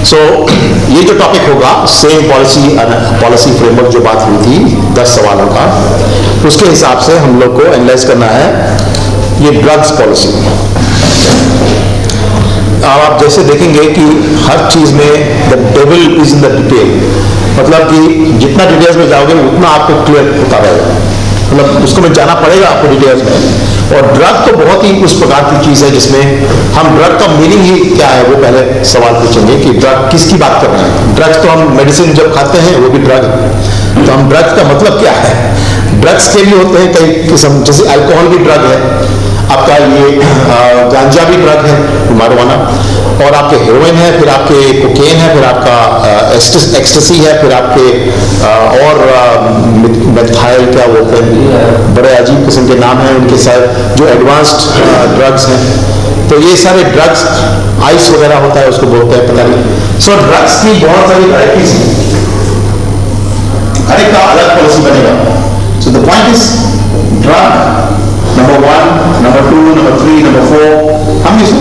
सो ये जो टॉपिक होगा सेम पॉलिसी फ्रेमवर्क जो बात हुई थी 10 सवालों का, उसके हिसाब से हम लोग को एनालाइज करना है ये ड्रग्स पॉलिसी। अब आप जैसे देखेंगे कि हर चीज में the devil is in the detail, मतलब कि जितना डिटेल्स में जाओगे उतना आपको क्लियर होता रहेगा, मतलब उसको में जाना पड़ेगा आपको डिटेल्स में। और ड्रग तो बहुत ही उस प्रकार की चीज है जिसमें हम ड्रग का मीनिंग ही क्या है वो पहले सवाल पूछेंगे कि ड्रग किसकी बात कर रहे हैं। ड्रग्स तो हम मेडिसिन जब खाते हैं वो भी ड्रग है, तो हम ड्रग्स का मतलब क्या है। ड्रग्स के भी होते हैं कई किस्म, जैसे अल्कोहल भी ड्रग है, आपका ये गांजा भी ड्रग है मारिजुआना, और आपके हेरोइन है, फिर आपके कोकेन है, फिर आपका एक्सटेसी है, फिर आपके और मेथाइल क्या बोलते हैं, बड़े अजीब किस्म के नाम हैं उनके साथ जो एडवांस्ड ड्रग्स हैं। तो ये सारे ड्रग्स, आइस वगैरह होता है उसको बोलते हैं, पता नहीं। सो ड्रग्स की बहुत सारी वैराइटीज हैं, हर एक का अलग पॉलिसी बनेगा। So the point is drug number 1, number 2, number 3, number 4, हम इसको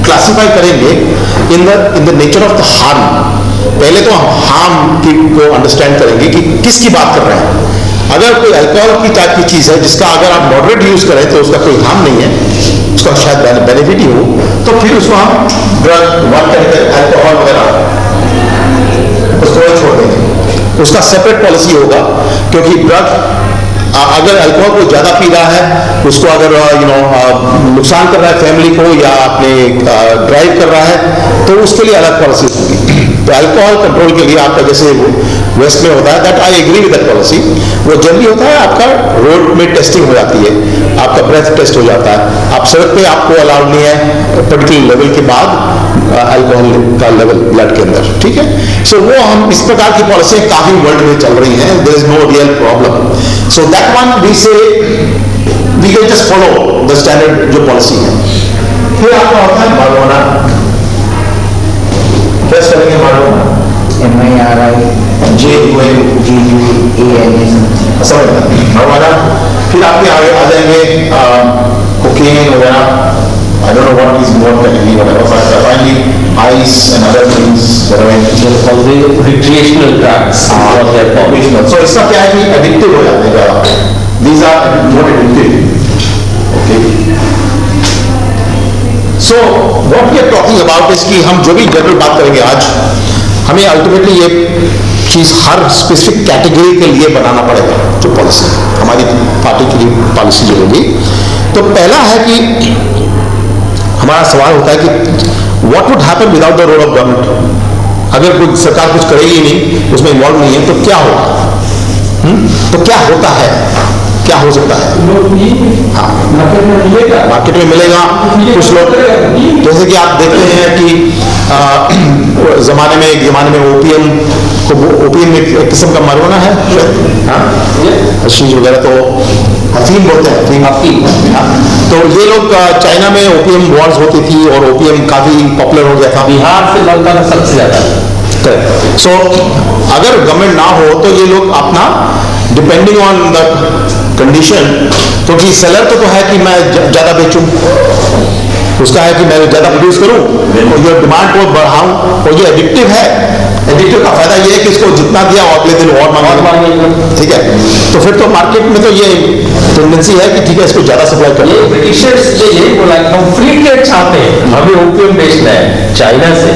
क्लासिफाई करेंगे in the nature of the harm. पहले तो हम हार्म को अंडरस्टैंड करेंगे कि किसकी बात कर रहे हैं। अगर कोई अल्कोहल की टाइप की चीज है जिसका अगर आप मॉडरेट यूज करें तो उसका कोई हार्म नहीं है, उसका शायद बेनिफिट ही हो, तो फिर उसको हम ड्रग 1 कहते हैं, अल्कोहल वगैरह उसको छोड़ देंगे, उसका सेपरेट पॉलिसी होगा। क्योंकि ड्रग अगर अल्कोहल को ज्यादा पी रहा है, उसको अगर नुकसान कर रहा है फैमिली को या अपने ड्राइव कर रहा है, तो उसके लिए अलग पॉलिसी होगी। तो अल्कोहल कंट्रोल के लिए आपका जैसे वेस्ट में होता है, that I agree with that policy. वो जल्दी होता है, आपका रोड में टेस्टिंग हो जाती है, आपका ब्रेथ टेस्ट हो जाता है, आप सड़क पे आपको अलाउड नहीं है पर्टिकुलर लेवल के बाद अल्कोहल का लेवल ब्लड के अंदर, ठीक है। सो वो हम इस प्रकार की पॉलिसी काफी वर्ल्ड में चल रही हैं, there is no real problem. So that one we say we can just follow the standard जो पॉलिसी है। फिर आपका होता है मारिजुआना, कैसे करेंगे मारिजुआना, मारिजुआना। फिर आपके आगे आ जाएंगे कोकेन वगैरह, I don't know what is more technically whatever, but finally ice and other things that are recreational drugs. So इसका क्या है कि addictive हो जाते हैं, these are not addictive, okay. So what we are talking about is कि हम जो भी जनरल बात करेंगे आज, हमें अल्टीमेटली ये चीज हर स्पेसिफिक कैटेगरी के लिए बनाना पड़ेगा जो पॉलिसी हमारी पार्टी की पॉलिसी जो होगी। तो पहला है कि हमारा सवाल होता है कि what would happen without the role of government. अगर कुछ सरकार कुछ करेगी नहीं, उसमें इन्वॉल्व नहीं है, तो क्या होगा? तो क्या होता है, क्या हो सकता है? हाँ, मार्केट में मिलेगा। कुछ लोग जैसे कि आप देखते हैं कि एक जमाने में ओपियम एक किस्म का मारिजुआना है, हशीश वगैरह, तो अफीम बोलते हैं, तो ये लोग चाइना में ओपियम वॉर्स होती थी और ओपियम काफी पॉपुलर हो गया था। बिहार से मलकाना सबसे ज्यादा। सो अगर गवर्नमेंट ना हो तो ये लोग अपना डिपेंडिंग ऑन द कंडीशन, क्योंकि सेलर तो है कि मैं ज्यादा बेचूं, उसका है कि मैं ज्यादा प्रोड्यूस करूं और ये डिमांड को बढ़ाऊं, और ये एडिक्टिव है। एडिक्टिव का फायदा ये है कि इसको जितना दिया और अगले दिन और मांगेंगे, ठीक है। तो फिर तो मार्केट में तो ये टेंडेंसी है कि ठीक है इसको ज्यादा सप्लाई करिए। ब्रिटिशर्स ने ये बोला कि हम फ्री ट्रेड चाहते हैं, हमें ओपियम बेचना है चाइना से।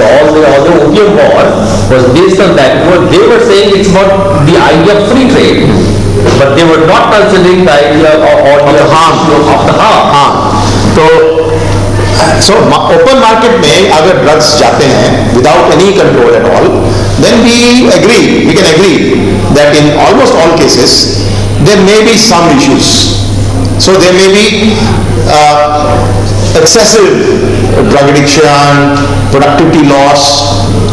all the opium war was based on that. They were saying it's about the idea of free trade, but they were not considering the idea or the harm of the harm. तो open market में अगर drugs जाते हैं without any control at all, then we can agree that in almost all cases there may be some issues. So there may be excessive drug addiction, productivity loss,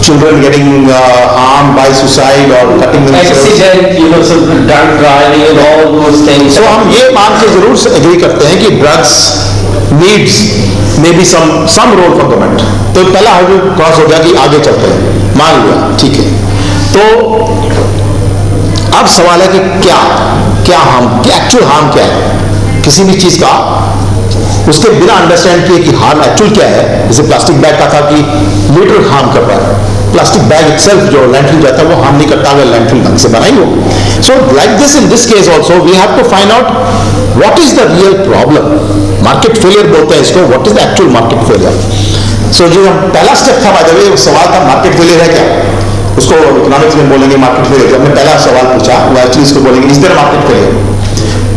children getting harmed by suicide or cutting themselves, accident, so drunk driving and all those things. So हम ये मान के जरूर agree करते हैं कि drugs needs maybe some role for government। तो पहला हर्डल क्रॉस हो गया कि आगे चलते हैं, मान लिया, ठीक है। तो अब सवाल है कि क्या हार्म, क्या एक्चुअल हार्म क्या है किसी भी चीज का, उसके बिना अंडरस्टैंड किए कि हार्म एक्चुअल क्या है, जैसे प्लास्टिक बैग का था कि लीटर हार्म कर रहा है, प्लास्टिक बैग इटसेल्फ जो लैंडफिल जाता है वो हार्म नहीं करता अगर लैंडफिल ढंग से बनाई हो. So like this in this case also we have to find out what is the real problem. Market failure बोलते हैं इसको. What is the actual market failure? So जो पहला स्टेप था, बाय द वे, सवाल था मार्केट फेलियर है क्या, उसको इकोनॉमिक्स में बोलेंगे मार्केट फेलियर. जब हमने पहला सवाल पूछा वो एक्चुअली इसको बोलेंगे इज देयर मार्केट फेलियर.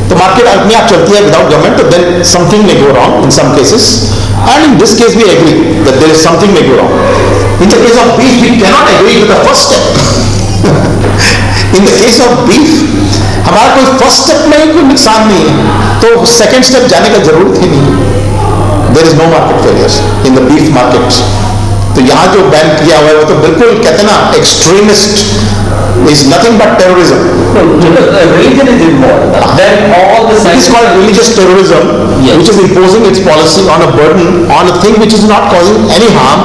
तो मार्केट अपने आप चलती है विदाउट गवर्नमेंट, तो then something may go wrong in some cases, and in this case we agree that there is something may go wrong. In the case of beef we can not agree with the first step. In the case of beef हमारा कोई first step में कोई नुकसान नहीं है, तो second step जाने का जरूरत ही नहीं. There is no market failure in the beef market. तो यहाँ जो बैन किया हुआ है वो तो बिल्कुल कहते हैं ना extremist, is nothing but terrorism. Religion is involved. Then all the It is called religious terrorism, Yes. which is imposing its policy on a burden, on a thing which is not causing any harm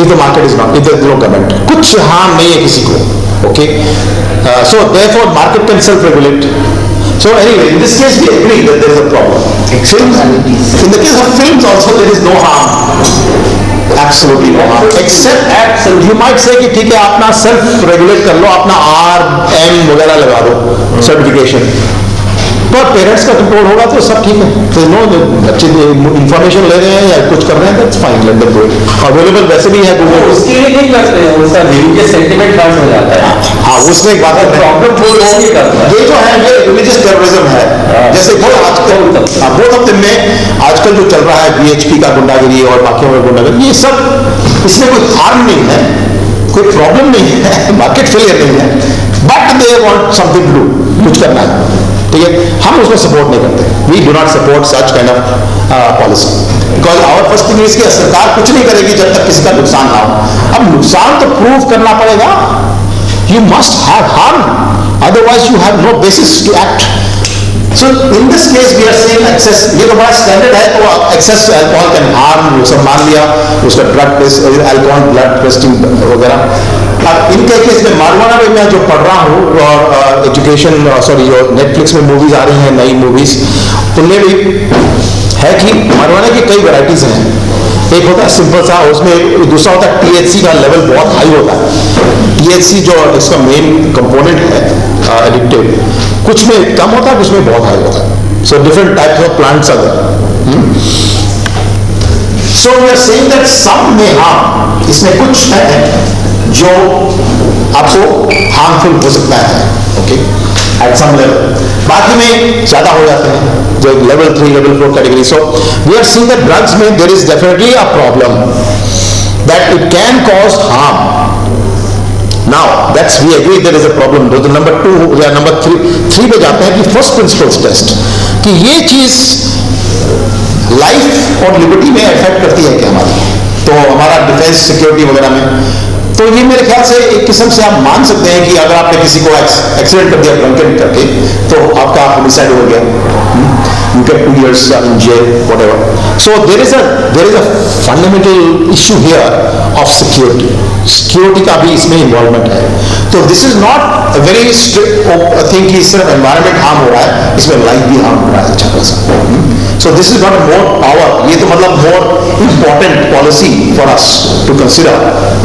if the market is not, if there is no government. कुछ harm नहीं है किसी को. Okay? So therefore market can self-regulate. So anyway, in this case we agree that there is a problem. Films, in the case of films also there is no harm. Absolutely no harm. Except you might say कि ठीक है अपना self regulate कर लो, अपना RM वगैरह लगा दो certification, पर पेरेंट्स का कंट्रोल होगा तो सब ठीक है. तो नो, बच्चे इंफॉर्मेशन ले रहे हैं या कुछ कर रहे हैं, that's fine, let them do it. Available वैसे भी है गूगल. उसके लिए नहीं करते हैं, उसका रिलीजियस सेंटिमेंट हर्ट हो जाता है. हाँ, उसमें एक बात है, प्रॉब्लम वो लोग ही करता है. ये जो है ये रिलीजियस टेररिज्म है. जैसे कि आजकल बहुत हफ्ते में आजकल जो चल रहा है BHP का गुंडागिरी और बाकी में गुंडागिरी, ये सब इसमें कोई हार्म नहीं है, कोई प्रॉब्लम नहीं है, मार्केट फेलियर नहीं है, but they want something to do, कुछ करना है. ठीक है, हम उसको सपोर्ट नहीं करते. We do not support such kind of policy, because our first thing is कि सरकार कुछ नहीं करेगी जब तक किसी का नुकसान ना हो. अब नुकसान तो प्रूव करना पड़ेगा. You must have harm, otherwise you have no basis to act. So in this case we are saying excess, ये तो बड़ा स्टैंडर्ड है, तो एक्सेस अल्कोहल कैन हार्म, सब मान लिया, उसका blood test, alcohol blood testing वगैरह. इनके केस में मारवाना में मैं जो पढ़ रहा हूँ और एजुकेशन सॉरी जो नेटफ्लिक्स में मूवीज आ रही हैं, नई मूवीज, उनमें भी है कि मारवाना की कई वैरायटीज हैं. एक होता है सिंपल सा, उसमें दूसरा होता है THC का लेवल बहुत हाई होता है. THC जो इसका मेन कंपोनेंट है एडिक्टिव, कुछ में कम होता है, कुछ में बहुत हाई होता है. So different types of plants are there. So we are saying that some में हार्म, इसमें कुछ है जो आपको हार्मफुल हो सकता है. ओके, एट सम लेवल, बाकी में ज्यादा हो जाते हैं जो level 3 level 4 category. So we are seeing that drugs में there is definitely a problem that it can cause harm. Now that's we agree there is a problem. तो number 2 या नंबर 3 पे जाते हैं कि फर्स्ट प्रिंसिपल्स टेस्ट, कि ये चीज लाइफ और लिबर्टी में अफेक्ट करती है क्या हमारी, तो हमारा डिफेंस सिक्योरिटी वगैरह में. तो ये मेरे ख्याल से एक किस्म से आप मान सकते हैं कि अगर आपने किसी को एक्सीडेंट कर दिया ड्रंकन करके, तो आपका होमिसाइड हो गया, you get 2 years in jail, whatever. So there is a fundamental issue here of security. Security का भी इसमें इन्वॉल्वमेंट है. तो this is not a very strict thing कि सिर्फ एनवायरमेंट हार्म हो रहा है, इसमें लाइफ भी हार्म हो रहा है अच्छा खासा. So this is not a more power, ये तो मतलब more important policy for us to consider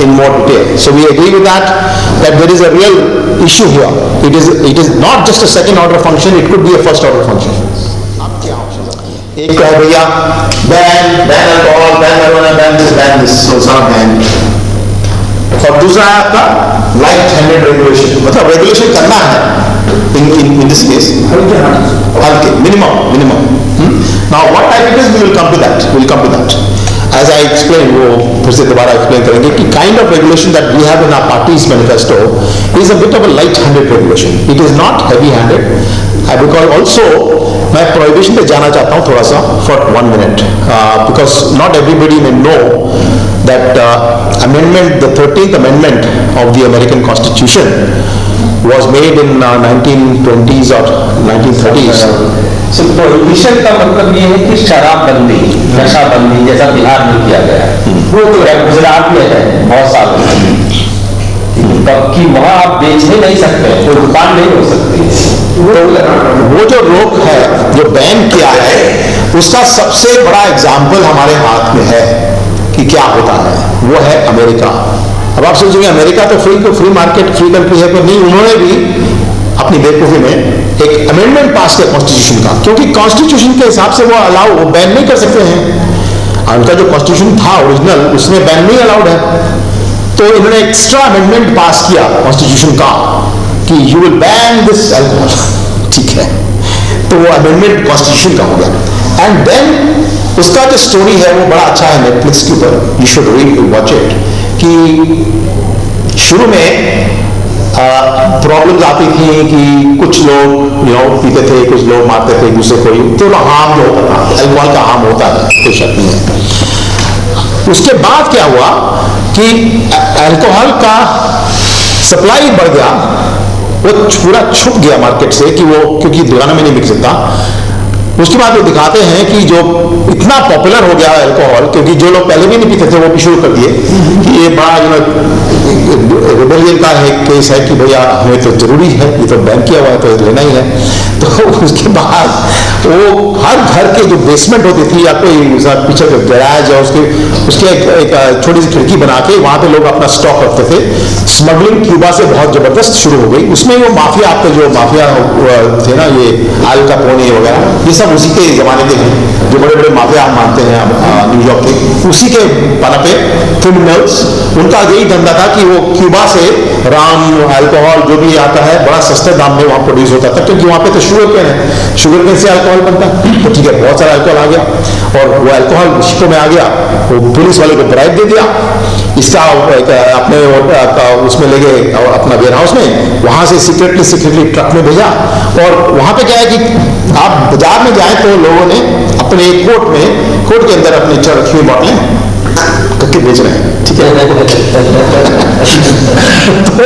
in more detail. So we agree with that there is a real issue here. It is not just a second order function, it could be a first order function. एक तो है भैया ban alcohol, ban marijuana, ban this, so it's not banned. और दूसरा है आपका light handed regulation, मतलब regulation करना है in this case हल्के minimum. Now what type it is, we will come to that. As I explained, वो फिर से दोबारा एक्सप्लेन करेंगे कि kind of regulation that we have in our party's manifesto is a bit of a light-handed regulation. It is not heavy-handed. Because also मैं prohibition पे जाना चाहता हूँ थोड़ा सा for 1 minute, because not everybody may know that the 13th amendment of the American Constitution was made in 1920s or 1930s. So prohibition का मतलब ये है कि शराबबंदी, नशाबंदी जैसा बिहार में किया गया है, वो तो है, गुजरात में है बहुत सालों से, तब कि वहाँ आप बेच ही नहीं सकते, कोई दुकान नहीं हो सकती. तो वो जो रोक है, जो बैन किया है, उसका सबसे बड़ा एग्जाम्पल हमारे हाथ में है कि क्या होता है, वो है अमेरिका। अब आप सोचेंगे अमेरिका तो फ्री मार्केट फ्री कंट्री है, पर नहीं, उन्होंने भी अपनी बेवकूफी में एक अमेंडमेंट पास किया कॉन्स्टिट्यूशन का, क्योंकि कॉन्स्टिट्यूशन के हिसाब से वो बैन नहीं कर सकते हैं। उनका जो कॉन्स्टिट्यूशन था ओरिजिनल, उसमें बैन नहीं अलाउड है। तो इन्होंने एक्स्ट्रा अमेंडमेंट पास किया कॉन्स्टिट्यूशन का कि you will ban this alcohol, ठीक है। तो वो अमेंडमेंट कॉन्स्टिट्यूशन का हो गया। एंड देन उसका जो स्टोरी है वो बड़ा अच्छा है नेटफ्लिक्स के ऊपर, you should read watch it, कि शुरू में प्रॉब्लम्स आती थी कि कुछ लोग पीते थे, कुछ लोग मारते थे एक दूसरे को, तो हार्म जो होता था, अल्कोहल का हार्म होता है, कोई शक नहीं है। उसके बाद क्या हुआ कि अल्कोहल का सप्लाई बढ़ गया, वो पूरा छुप गया मार्केट से, कि वो क्योंकि दुकानों में नहीं बिक सकता। उसके बाद वो दिखाते हैं कि जो इतना पॉपुलर हो गया अल्कोहल, क्योंकि जो लोग पहले भी नहीं पीते थे वो भी शुरू कर दिए, कि ये बड़ा रिबेलियन का है केस है कि भैया हमें तो जरूरी है, ये तो बैन किया हुआ है तो लेना ही है। तो उसके बाद वो हर घर के जो बेसमेंट होती थी या कोई पीछे गैराज या उसके एक छोटी सी खिड़की बना के वहां पे लोग अपना स्टॉक रखते थे। स्मगलिंग क्यूबा से बहुत जबरदस्त शुरू हो गई। उसमें वो माफिया, आपके जो माफिया थे ना, ये आल कैपोने वगैरह, ये सब उसी के जमाने के हैं, जो बड़े बड़े माफिया हम मानते हैं न्यूयॉर्क के, उसी के पनपे क्रिमिनल्स, उनका यही धंधा था कि वो क्यूबा से राम, अल्कोहल जो भी आता है बड़ा सस्ते दाम में वहां प्रोड्यूस होता था, क्योंकि वहां पे तो शुगर केन है, शुगर केन से अल्कोहल बनता है। तो ठीक है, बहुत सारा अल्कोहल आ गया और वो अल्कोहल शिपों में आ गया, वो पुलिस वाले को ब्राइब दे दिया, इसका अपने उसमें ले गए अपना वेयर हाउस में, वहां से सीक्रेटली ट्रक में भेजा। और वहां पे क्या है कि आप बाजार में जाए तो लोगों ने अपने कोट के अंदर अपनी रखी हुई बोतलें करके बेच रहे हैं, ठीक है। तो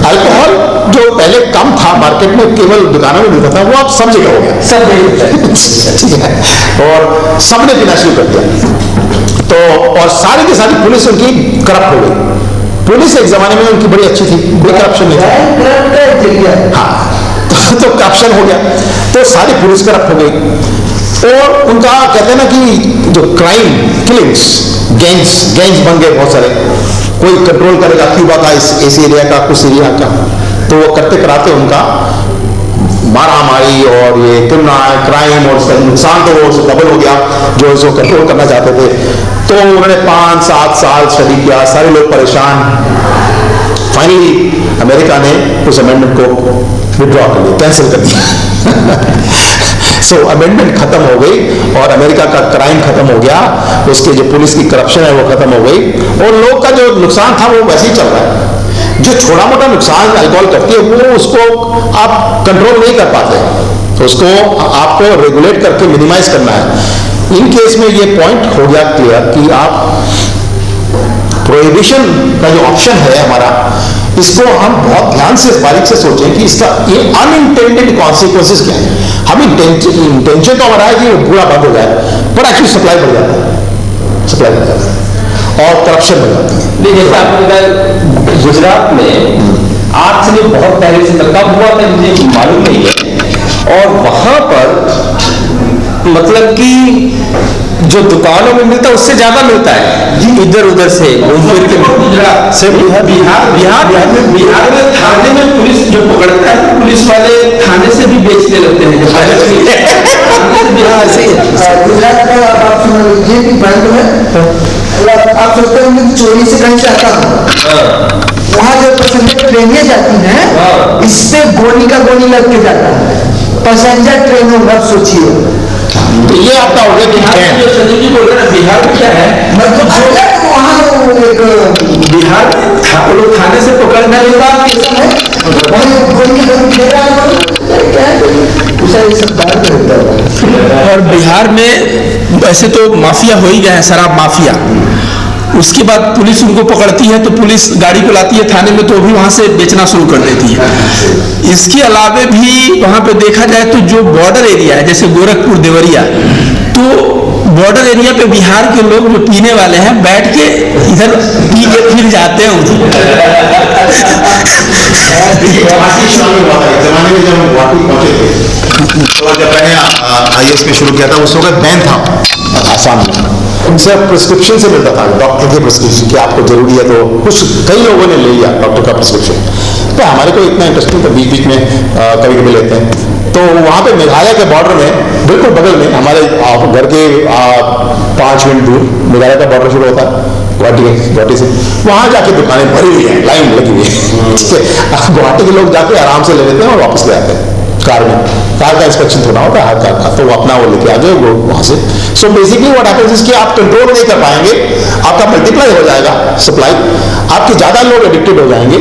अल्कोहल जो पहले कम था मार्केट में, केवल दुकानों में मिलता था, वो अब सब जगह हो गया, सब ठीक है, और सबने पीना शुरू कर दिया। तो और सारी की सारी पुलिस उनकी करप्ट हो गई। पुलिस एक जमाने में उनकी बड़ी अच्छी थी, कोई करप्शन नहीं था। हाँ, तो करप्शन हो गया, तो सारी पुलिस करप्ट हो गई। और उनका कहते हैं ना कि जो क्राइम, किलिंग्स, गैंग्स बन गए बहुत सारे। कोई कंट्रोल करेगा क्यूबा का, इस एरिया का, कुछ एरिया का, तो वो करते कराते उनका मारामारी और ये क्राइम और उसका नुकसान तो वो डबल हो गया जो इसको कंट्रोल करना चाहते थे। तो उन्होंने 5-7 साल स्टडी किया, सारे लोग परेशान। फाइनली अमेरिका ने उस अमेंडमेंट को विड्रॉ कर दिया, कैंसिल कर दिया। सो अमेंडमेंट खत्म हो गई और अमेरिका का क्राइम खत्म हो गया, उसके जो पुलिस की करप्शन है वो खत्म हो गई, और लोग का जो नुकसान था वो वैसे ही चल रहा है। जो छोटा मोटा नुकसान अल्कोहल करती है वो उसको आप कंट्रोल नहीं कर पाते, तो उसको आपको रेगुलेट करके मिनिमाइज करना है। इन केस में ये पॉइंट हो गया क्लियर कि आप प्रोहिबिशन का जो ऑप्शन है हमारा, इसको हम बहुत ध्यान से बारीक से सोचें कि इसका ये अनइंटेंडेड कॉन्सिक्वेंसेस क्या है। हम इंटेंशन तो हमारा है कि पूरा बंद हो जाए, पर एक्चुअली सप्लाई बढ़ जाता है और करप्शन बढ़ जाती है। जैसे आपने कहा गुजरात में आज से बहुत पहले से कब हुआ था मुझे मालूम नहीं है, और वहां पर मतलब कि जो दुकानों में मिलता है उससे ज्यादा मिलता है इधर उधर से घूम फिर के। गुजरात से बिहार में थाने में पुलिस जो पकड़ता है, पुलिस वाले थाने से भी बेचने लगते हैं। गुजरात का आप ये भी बैंक है, आप सोचते होंगे कि चोरी से कहीं से आता है, वहाँ जो पैसेंजर ट्रेनें जाती हैं, इससे गोली का गोली लग के जाता है पैसेंजर ट्रेनों में, सोचिए। तो ये आपका हो गया कि संजीव जी बोल रहे हैं बिहार में क्या है, मतलब वहाँ एक बिहार में लोग थाने से पकड़ने के बाद कैसा है, और बिहार में वैसे तो माफिया हो ही गया है, शराब माफिया। उसके बाद पुलिस उनको पकड़ती है तो पुलिस गाड़ी को लाती है थाने में, तो भी वहाँ से बेचना शुरू कर देती है। इसके अलावे भी वहाँ पे देखा जाए तो जो बॉर्डर एरिया है, जैसे गोरखपुर देवरिया, तो बॉर्डर एरिया पे बिहार के लोग जो पीने वाले हैं बैठ के इधर पी के फिर जाते हैं उधर। जमाने में जब हम गुवाहाटी पहुंचे थे तो जब मैंने IAS में शुरू किया था उस वक्त बैन था आसाम में, सिर्फ प्रिस्क्रिप्शन से मिलता था, डॉक्टर के प्रिस्क्रिप्शन कि आपको जरूरी है, तो कुछ कई लोगों ने ले लिया डॉक्टर का प्रिस्क्रिप्शन। तो हमारे को इतना इंटरेस्टिंग, तो बीच बीच में कभी कभी लेते हैं। तो वहाँ पे मेघालय के बॉर्डर में बिल्कुल बगल में हमारे घर के 5 मिनट दूर मेघालय का बॉर्डर शुरू होता है गुवाहाटी से। वहाँ जाके दुकानें भरी हुई हैं, लाइन लगी हुई है, ठीक है। गुवाहाटी के लोग जाके आराम से ले लेते हैं और वापस ले आते हैं कार में। कार का इंस्पेक्शन थोड़ा होता है हर कार का, तो वो अपना वो लेके आ जाए वो वहाँ से। So basically what happens is कि आप कंट्रोल नहीं कर पाएंगे, आपका मल्टीप्लाई हो जाएगा सप्लाई, आपके ज़्यादा लोग एडिक्टेड हो जाएंगे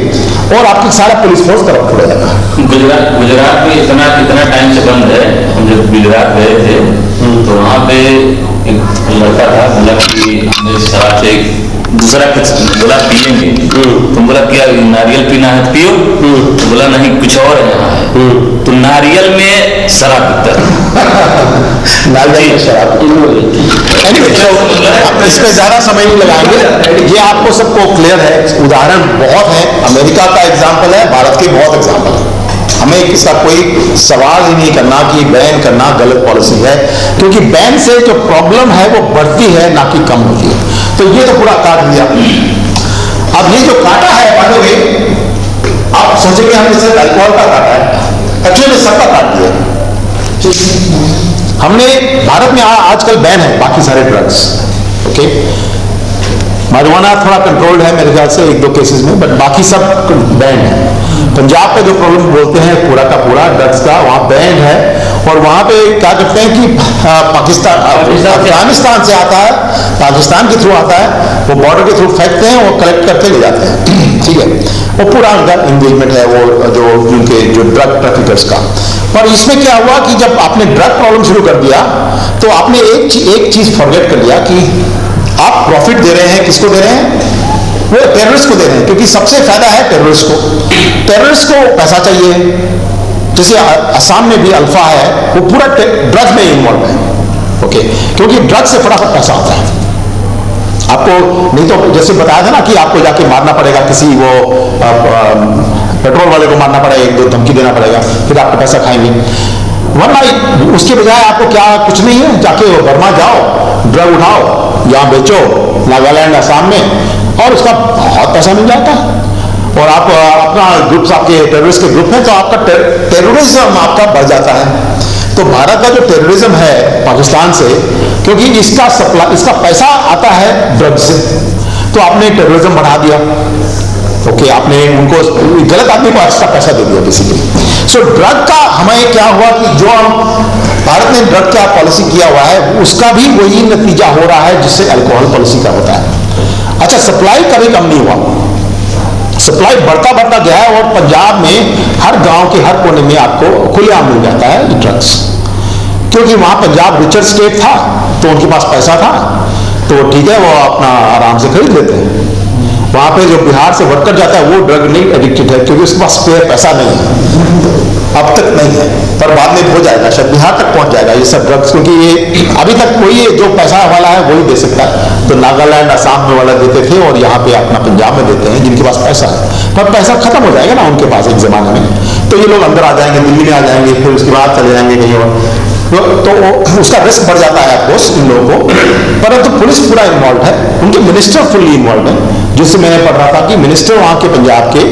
और आपकी सारा पुलिस फोर्स करप्ट हो जाएगा। गुजरात में कितना टाइम से बंद है। हम जब गुजरात गए थे तो वहाँ पे एक लड़का था, बोला कि हमने शराब से दूसरा कुछ बोला पियेंगे, तुम बोला क्या नारियल पीना है पियो, तो बोला नहीं कुछ और है यहाँ है, तो नारियल में शराब पीता है। नारियल में शराब। इस पे ज्यादा समय नहीं लगाएंगे, ये आपको सबको क्लियर है। उदाहरण बहुत है, अमेरिका का एग्जाम्पल है, भारत के बहुत एग्जाम्पल है। हमें इसका कोई सवाल ही नहीं करना कि बैन करना गलत पॉलिसी है, क्योंकि बैन से जो प्रॉब्लम है वो बढ़ती है ना कि कम होती है। तो ये तो पूरा काट दिया। अब ये जो काटा है मानोगे, आप सोचेंगे हमने सिर्फ अल्कोहल का काटा है, एक्चुअली सबका काट दिया। हमने भारत में आजकल बैन है बाकी सारे ड्रग्स, ओके। marijuana थोड़ा कंट्रोल्ड है मेरे ख्याल से 1-2 केसेस में, बट बाकी सब बैन है। पंजाब का जो प्रॉब्लम बोलते हैं पूरा का पूरा ड्रग्स का, वहाँ बैन है। और वहाँ पे क्या करते हैं कि अफगानिस्तान से आता है, पाकिस्तान के थ्रू आता है, वो बॉर्डर के थ्रू फेंकते हैं, वो कलेक्ट करके ले जाते हैं, ठीक है। वो पूरा उनका इंगेजमेंट है वो जो उनके जो ड्रग ट्रैफिकर्स का। पर इसमें क्या हुआ कि जब आपने ड्रग प्रॉब्लम शुरू कर दिया तो आपने एक चीज फॉरगेट कर लिया कि आप प्रॉफिट दे रहे हैं, किसको दे रहे हैं? वो टेररिस्ट को दे रहे हैं, क्योंकि सबसे फायदा है टेररिस्ट को। टेररिस्ट को पैसा चाहिए। जैसे असम में भी अल्फा है, वो पूरा ड्रग्स में इन्वॉल्व है, ओके, क्योंकि ड्रग्स से फटाफट पैसा आता है आपको। नहीं तो जैसे बताया था ना कि आपको जाके मारना पड़ेगा, किसी वो पेट्रोल वाले को मारना पड़ेगा, 1-2 धमकी देना पड़ेगा, फिर आपका पैसा खाएंगे। वरना उसके बजाय आपको क्या कुछ नहीं है, जाके बर्मा जाओ, ड्रग उठाओ, यहाँ बेचो नागालैंड असम में, और उसका बहुत पैसा मिल जाता है। और आप अपना ग्रुप, आपके टेररिस्ट के ग्रुप हैं, तो आपका टेररिज्म आपका बढ़ जाता है। तो भारत का जो टेररिज्म है पाकिस्तान से, क्योंकि इसका पैसा आता है ड्रग से, तो आपने टेररिज्म बढ़ा दिया, ओके। आपने उनको गलत आदमी को एक्स्ट्रा पैसा दे दिया बेसिकली। सो ड्रग का हमें क्या हुआ कि जो हम भारत ने ड्रग का पॉलिसी किया हुआ है उसका भी वही नतीजा हो रहा है जिससे अल्कोहल पॉलिसी का होता है। अच्छा, सप्लाई कभी कम नहीं हुआ, सप्लाई बढ़ता बढ़ता गया है। और पंजाब में हर गांव के हर कोने में आपको खुलेआम मिल जाता है ड्रग्स, क्योंकि वहां पंजाब रिचर स्टेट था, तो उनके पास पैसा था, तो ठीक है, वो अपना आराम से खरीद लेते हैं। वहां पे जो बिहार से वर्कर जाता है वो ड्रग नहीं एडिक्टेड है, क्योंकि उसके पास स्पेयर पैसा नहीं है, अब तक नहीं है, पर बाद में हो जाएगा, शायद बिहार तक पहुंच जाएगा ये सब ड्रग्स, क्योंकि ये अभी तक कोई जो पैसा वाला है वही दे सकता है। तो नागालैंड असम में वाला देते थे, और यहाँ पे अपना पंजाब में देते हैं जिनके पास पैसा है। पर पैसा खत्म हो जाएगा ना उनके पास एक जमाने में, तो ये लोग अंदर आ जाएंगे, दिल्ली में आ जाएंगे, फिर उसके बाद चले जाएंगे कहीं और, तो उसका रिस्क बढ़ जाता है ऑफकोर्स इन लोगों को। परंतु पुलिस पूरा इन्वॉल्व है, उनके मिनिस्टर फुल्ली इन्वॉल्व है, जिससे मैंने पढ़ रहा था कि मिनिस्टर वहाँ के पंजाब के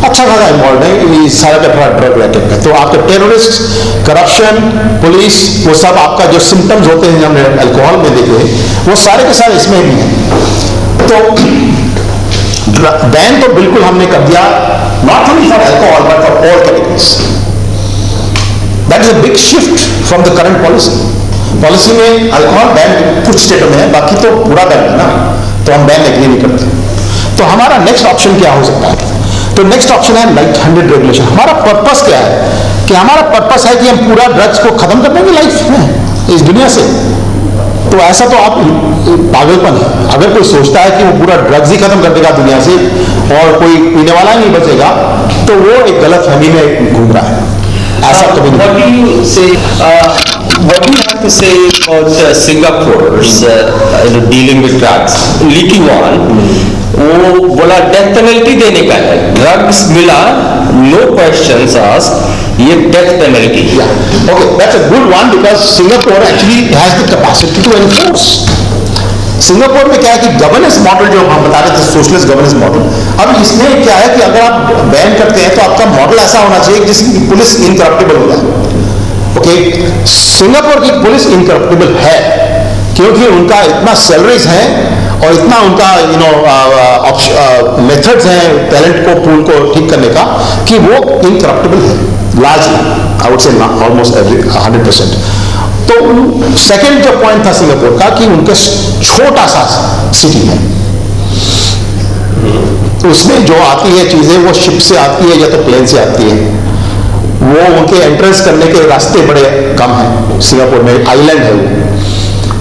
अच्छा खासा इन्वॉल्व है ये सारा का पूरा ड्रग रैकेट में। तो आपके टेररिस्ट, करप्शन, पुलिस, वो सब आपका जो सिम्टम्स होते हैं हमने अल्कोहल में देखे, वो सारे के सारे इसमें भी हैं। तो बैन तो बिल्कुल हमने कर दिया, not only for alcohol but for all categories. That is a big shift from the current policy में अल्कोहल बैन कुछ स्टेटों में है, बाकी तो पूरा बैन है ना, तो हम बैन एग्री नहीं करते। तो हमारा नेक्स्ट ऑप्शन क्या हो सकता है? तो नेक्स्ट ऑप्शन है लाइट हैंडेड रेगुलेशन। हमारा पर्पस क्या है? कि हमारा पर्पस है कि हम पूरा ड्रग्स को खत्म कर देंगे लाइफ में, इस दुनिया से। तो ऐसा तो आप पागलपन है। अगर कोई सोचता है कि वो पूरा ड्रग्स ही खत्म कर देगा दुनिया से और कोई पीने वाला ही नहीं बचेगा, तो वो एक गलत फहमी में घूम रहा है। ऐसा कभी नहीं। What do you say? What do you have to say about Singapore's dealing with drugs? Leaking on, वो बोला डेथ पेनल्टी देने का है, ड्रग्स मिला, नो क्वेश्चंस आस्क्ड, ये death penalty. Okay, that's a good one because Singapore actually has the capacity to enforce. Singapore में क्या है कि गवर्नेंस मॉडल जो हम बता रहे थे, सोशलिस्ट गवर्नेंस मॉडल, अब इसमें क्या है कि अगर आप बैन करते हैं तो आपका मॉडल ऐसा होना चाहिए जिसकी पुलिस इनकरप्टेबल हो जाए। ओके, सिंगापुर की पुलिस इनकरप्टेबल है क्योंकि उनका इतना सैलरीज है और इतना उनका मेथड्स हैं टैलेंट को पूल को ठीक करने का कि वो इनकरप्टेबल है largely, I would say almost 100%। तो सेकंड जो पॉइंट था सिंगापुर का कि उनका छोटा सा सिटी है, तो उसमें जो आती है चीजें वो शिप से आती है या तो प्लेन से आती है, वो उनके एंट्रेंस करने के रास्ते बड़े कम हैं, सिंगापुर में आइलैंड है वो,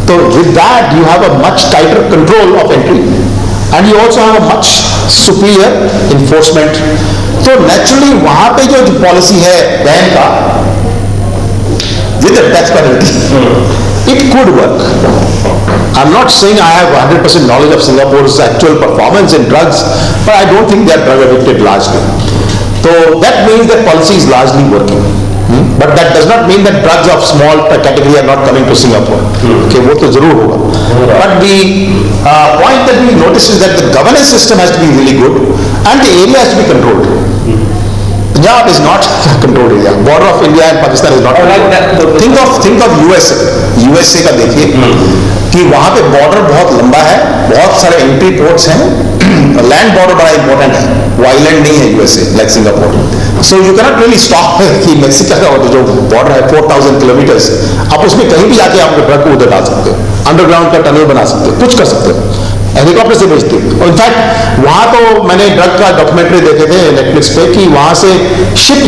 तो with that you have a much tighter control of entry and you also have a much superior enforcement. तो नेचुरली वहां पे जो पॉलिसी है बैन का with a death penalty, it could work. I'm not saying I have 100% knowledge of Singapore's actual performance in drugs, but I don't think they are drug addicted largely. So that means that policy is largely working. But that does not mean that drugs of small category are not coming to Singapore. Okay, वो तो जरूर होगा. But the point that we notice is that the governance system has to be really good and the area has to be controlled. Punjab is not a controlled area. Border of India and Pakistan is not controlled. Think of USA का देखिए कि वहां पे border बहुत लंबा है, बहुत सारे एंट्री पोर्ट्स हैं, लैंड बॉर्डर बड़ा इंपॉर्टेंट है, वो आइलैंड नहीं है USA like Singapore. So you cannot really stop कि मेक्सिको का जो बॉर्डर है 4000 किलोमीटर्स, आप उसमें कहीं भी जाके आप ट्रक को उधर डाल सकते हो, अंडरग्राउंड का टनल बना सकते हो, कुछ कर सकते हो, हेलीकॉप्टर से भेजते हैं। और इनफैक्ट वहां तो मैंने ड्रग का डॉक्यूमेंट्री देखे थे नेटफ्लिक्स पे कि वहां से शिप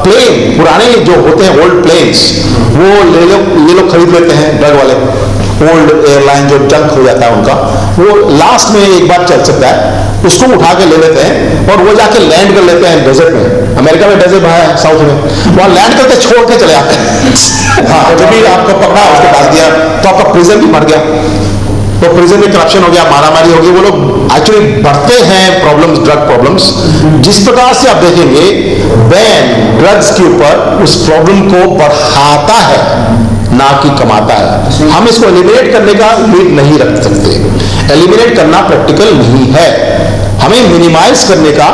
प्लेन पुराने जो होते हैं ओल्ड प्लेन्स वो ये लोग खरीद लेते हैं, ड्रग वाले ओल्ड एयरलाइन जो जंक हो जाता है उनका, वो लास्ट में एक बार चल सकता है, उसको उठा के ले लेते हैं और वो जाके लैंड कर लेते हैं डेजर्ट में। अमेरिका में डेजर्ट है साउथ में, वहां लैंड करके छोड़ के चले जाते हैं। हाँ, जब भी आपको पकड़ा उसको डाल दिया तो आपका प्रिजन भी मर गया, तो प्रिजन में करप्शन हो गया, मारामारी हो गई, वो लोग एक्चुअली बढ़ते हैं प्रॉब्लम्स, ड्रग प्रॉब्लम्स। जिस प्रकार से आप देखेंगे बैन ड्रग्स के ऊपर उस प्रॉब्लम को बढ़ाता है ना कि कमाता है। हम इसको एलिमिनेट करने का उम्मीद नहीं रख सकते, एलिमिनेट करना प्रैक्टिकल नहीं है, हमें मिनिमाइज करने का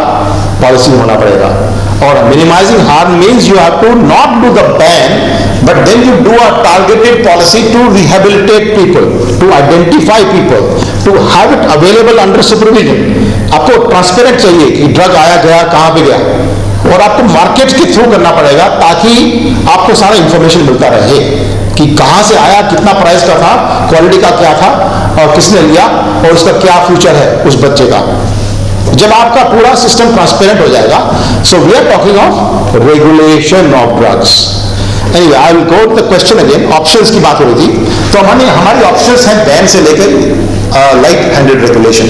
पॉलिसी होना पड़ेगा। और minimising harm means you have to not do the ban, but then you do a targeted policy to rehabilitate people, to identify people, to have it available under supervision. आपको transparent चाहिए कि drug आया गया कहां पे गया, और आपको मार्केट के थ्रू करना पड़ेगा ताकि आपको सारा इंफॉर्मेशन मिलता रहे कि कहां से आया, कितना प्राइस का था, क्वालिटी का क्या था और किसने लिया और उसका क्या फ्यूचर है उस बच्चे का। जब आपका पूरा सिस्टम ट्रांसपेरेंट हो जाएगा, so we are talking of regulation of drugs. Anyway, I will go to the question again. Options की बात हो रही थी, तो हमारी ऑप्शंस हैं बैन से लेकर light handed regulation.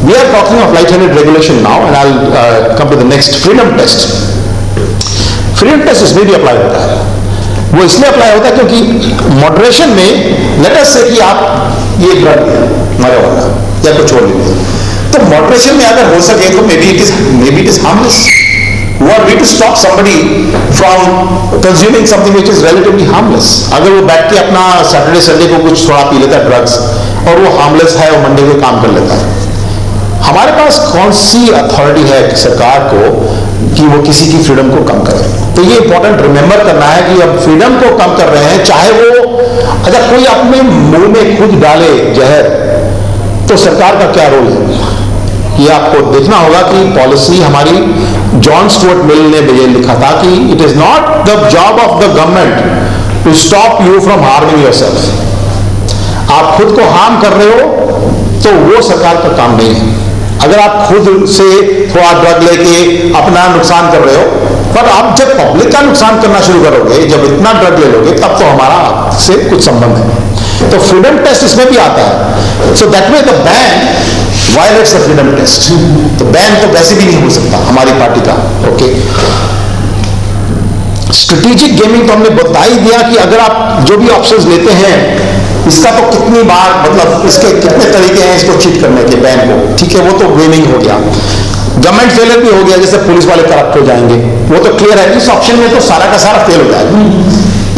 We are talking of light handed regulation now and I will come to the next, freedom test. Freedom test इसमें भी अप्लाई होता है, वो इसलिए अप्लाई होता है क्योंकि मॉडरेशन में लेट अस से कि आप ये ड्रग मरा होगा या कुछ छोड़ लीजिए, तो मॉडरेशन में अगर हो सके तो may be it is harmless. What we to stop somebody from consuming something which is relatively harmless. अगर वो बैठ के अपना सैटरडे संडे को कुछ थोड़ा पी लेता है ड्रग्स और वो हार्मलेस है और मंडे को काम कर लेता है, हमारे पास कौन सी अथॉरिटी है सरकार को कि वो किसी की फ्रीडम को कम करे? तो ये इंपॉर्टेंट रिमेंबर करना है कि अब फ्रीडम को कम कर रहे हैं, चाहे वो अगर कोई अपने मुंह में खुद डाले जहर, तो सरकार का क्या रोल है ये आपको देखना होगा कि पॉलिसी हमारी, जॉन स्टुअर्ट मिल ने ये लिखा था कि it is not the job of the government to stop you from harming yourself. आप खुद को हार्म कर रहे हो तो वो सरकार का काम नहीं है। अगर आप खुद से थोड़ा ड्रग लेके अपना नुकसान कर रहे हो, पर आप जब पब्लिक का नुकसान करना शुरू करोगे, जब इतना ड्रग ले लोगे, तब तो हमारा आपसे कुछ संबंध है। तो फ्रीडम टेस्ट इसमें भी आता है। So that way the ban violates the freedom test. तो बैन तो वैसे भी नहीं हो सकता हमारी पार्टी का। ओके, स्ट्रेटेजिक गेमिंग तो हमने बता ही दिया कि अगर आप जो भी ऑप्शंस लेते हैं, इसका तो कितनी बार, मतलब इसके कितने तरीके हैं इसको चीट करने के, बैन को, ठीक है, वो तो गेमिंग हो गया। गवर्नमेंट फेलियर भी हो गया, जैसे पुलिस वाले करप्ट हो जाएंगे, वो तो क्लियर है। इस ऑप्शन में तो सारा का सारा फेल हो जाएगा।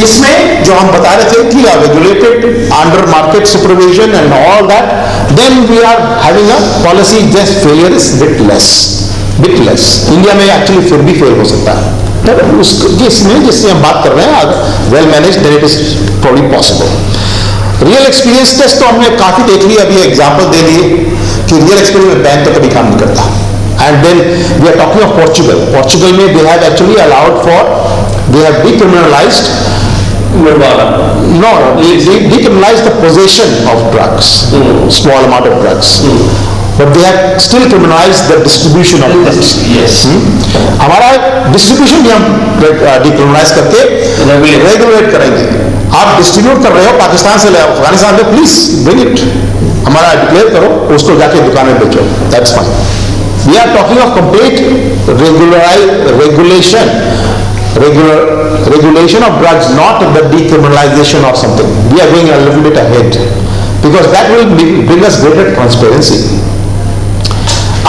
इसमें जो हम बता रहे थे कि regulated under market supervision and all that, then we are having a policy just failure is bit less. India में एक्चुअली फिर भी फेल हो सकता है, तो उस केस में जिससे हम बात कर रहे हैं well manage, then it is probably possible. Real experience test तो हमने काफी देख लिया, अभी एग्जांपल दे दिए कि रियल एक्सपीरियंस में बैंक तो कभी काम नहीं करता। And then we are talking of Portugal में they have actually allowed for, they have decriminalised, decriminalized the possession of drugs, small amount of drugs, but they have still criminalized the distribution of drugs. Yes. हमारा distribution भी हम decriminalise करके regulate करेंगे। आप distribute कर रहे हो पाकिस्तान से ले अफगानिस्तान में, प्लीज ब्रिंग इट, हमारा डिक्लेयर करो, उसको जाके दुकान में बेचो, that's fine. We are talking of complete regulation of drugs, not the decriminalization of something. We are going a little bit ahead because that will bring us greater transparency.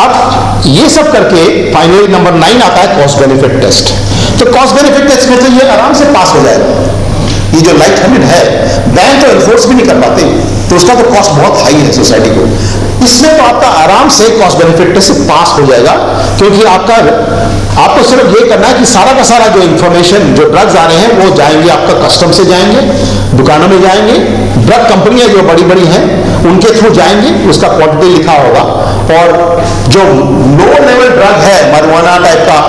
अब ये सब करके फाइनली नंबर 9 आता है cost benefit test. तो cost benefit test में तो ये आराम से पास हो जाएगा। ये जो लाइट हैंडेड है, बैंक तो एनफोर्स भी नहीं कर पाते, तो उसका तो कॉस्ट बहुत हाई है सोसाइटी को। इसमें तो आपका आराम से कॉस्ट बेनिफिट टेस्ट से पास हो जाएगा, क्योंकि आपको सिर्फ ये करना है कि सारा का सारा जो इंफॉर्मेशन, जो ड्रग्स आ रहे हैं वो जाएंगे आपका कस्टम से जाएंगे, दुकानों में जाएंगे, ड्रग कंपनियां जो बड़ी बड़ी हैं उनके थ्रू जाएंगे, उसका क्वांटिटी लिखा होगा, और जो लो लेवल ड्रग है marijuana टाइप का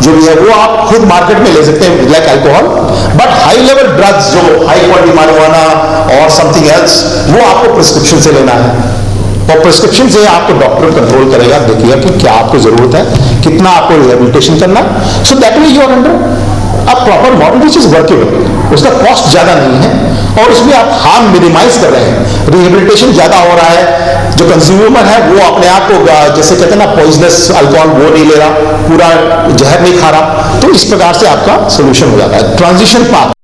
जो भी है वो आप खुद मार्केट में ले सकते हैं like alcohol, but high level drugs जो हाई क्वालिटी marijuana और समथिंग एल्स वो आपको प्रिस्क्रिप्शन से लेना है, और प्रिस्क्रिप्शन से आपको डॉक्टर कंट्रोल करेगा, देखिएगा कि क्या आपको जरूरत है, कितना आपको रिहेबिलिटेशन करना, so that way you are under a proper model which is workable. उसका कॉस्ट ज्यादा नहीं है और उसमें आप हार्म मिनिमाइज कर रहे हैं, रिहेबिलिटेशन ज्यादा हो रहा है, जो कंज्यूमर है वो अपने आप को जैसे कहते हैं ना पॉइजनस अल्कोहल वो नहीं ले रहा, पूरा जहर नहीं खा रहा, तो इस प्रकार से आपका सोल्यूशन हो जाता है। Transition path